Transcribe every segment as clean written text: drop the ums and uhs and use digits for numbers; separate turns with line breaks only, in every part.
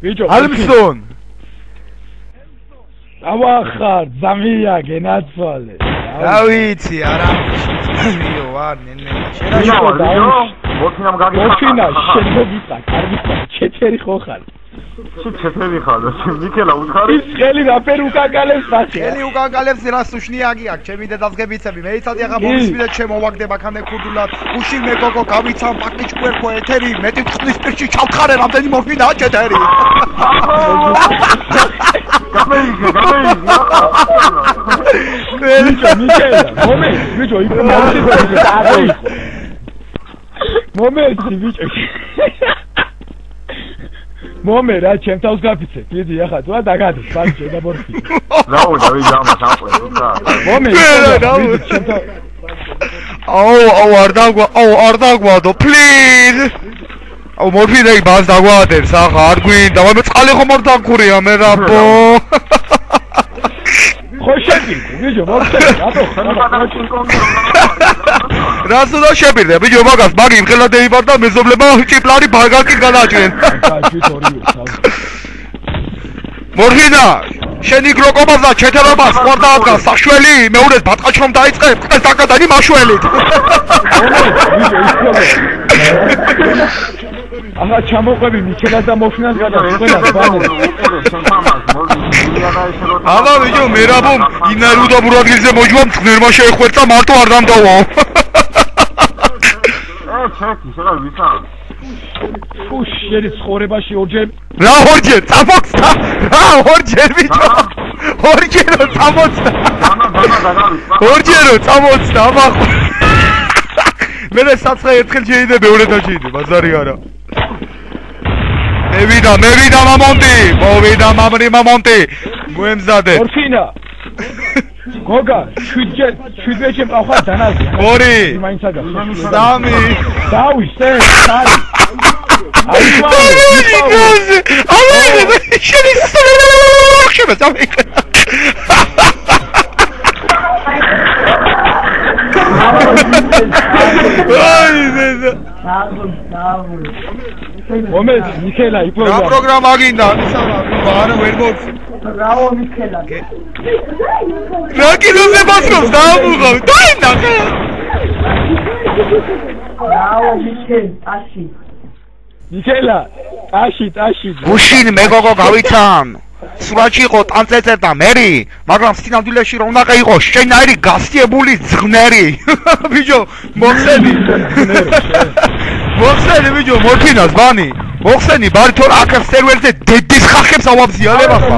ბიჭო
ალმსონ
ავახარ ძამია გენაცვალე
რა ვიცი არა მიო ვარ ნენე
მოქინამ გაგიხარ შეგოგიწა კარგია ჩეთერი ხო ხარ
ჩეთერი ხარ მიქელა უთხარი
ის ხელი რაფერ უკაკალებს ნახე
ხელი უკაკალებს რას უშნიაგი აქ ჩემი დედას გებიცები მე იცოდი ახლა მომისმინე შემოვაგდება ხანე ქურდულად უშინ მე გოგო გავიცამ პაკი ჭკვერქო ეთერი მეტი წყლის პირში ჩავთხარე რამდენი მორფინა ჩეთერი
გამეიგე
მიქელა ბიჭო იქ მომენტი ბიჭო მომე რა ჩემთავს გაფიცე დიდი ახლა თუ დაგადის ბანკში და ბორცი
რაო დავი ჯამა საყვე
მომე
აუ არ დაგვადო პლიზ აუ მორფინეი ბას დაგვადებს ახლა არ გვინდა მე წყალი ხომ არ დაგქურია მე რაბო
ხო შეგირდი ბიჭო მორფინე რატო
რას უნდა შეპირდე ბიჭო მაგას მაგი იმხელა დაიბარ და მეზობლებმა ჭიპლარი ბაგაკი გადაჭრენ მორფინა შენი გლოკომაზა ჩეთერობას ყორდა ადგა საშველი მეურეს ბატყაჩრომ დაიწყებ ყეს დაკადანი მაშველით
ახლა ჩამოყვები მიქელას და მოფინას გადაწყვეტა
აბა ბიჭო მერაბო ინარუდო ბურადგირზე მოჯვა მწნერმა შეხვერწა მარტო არ დამდავო
ჩეკი შელა ვისა
შენი ცხოვრებაში ორჯერ
რა ორჯერ წამოწდა რა ორჯერ ბიჭო ორჯერო წამოწდა ორჯერო წამოწდა აბა მე საცხე ერთხელ შეიძლება მეორე დაჭიდე ბაზარი არა მევიდა მამონტი მოვიდა მამონტი მოემზადე
მორფინა გოგა 7-ჯერ მყავხარ დანაზე
2
მაინც აგა
3
დავისე სარი მომენტ მიქელა იპოვდა
რა პროგრამა გინდა ამისამა არა ვერ მოწ
რაო მიქელა
რა კიდოზე ბასკოს დაამუღავ დაინახე
რაო მიქელი
მიქელა ტაში
გუშინ მე გოგო გავიცან სურათში იყო ტანწეწერ და მერი მაგრამ სინამდვილეში რომ უნდა იყო შენაირი გასტიებული ძღნერი ბიჭო მოხსენი ბიჭო მორფინას ბანი მოხსენი ბარი თორ აქ სერვერზე დედის ხახებს ავაბზიალებ ახლა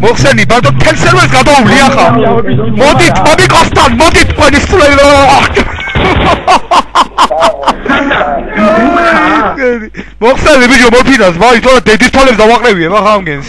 მოხსენი ბარდო თელ სერვერს გადაული ახლა მოდით მომიკოსთან მოდით თქვენი სულელო მოხსენი ბიჭო მორფინას ბარი თორ დედის თვალებს დავაყრევიე ახლა ამგენს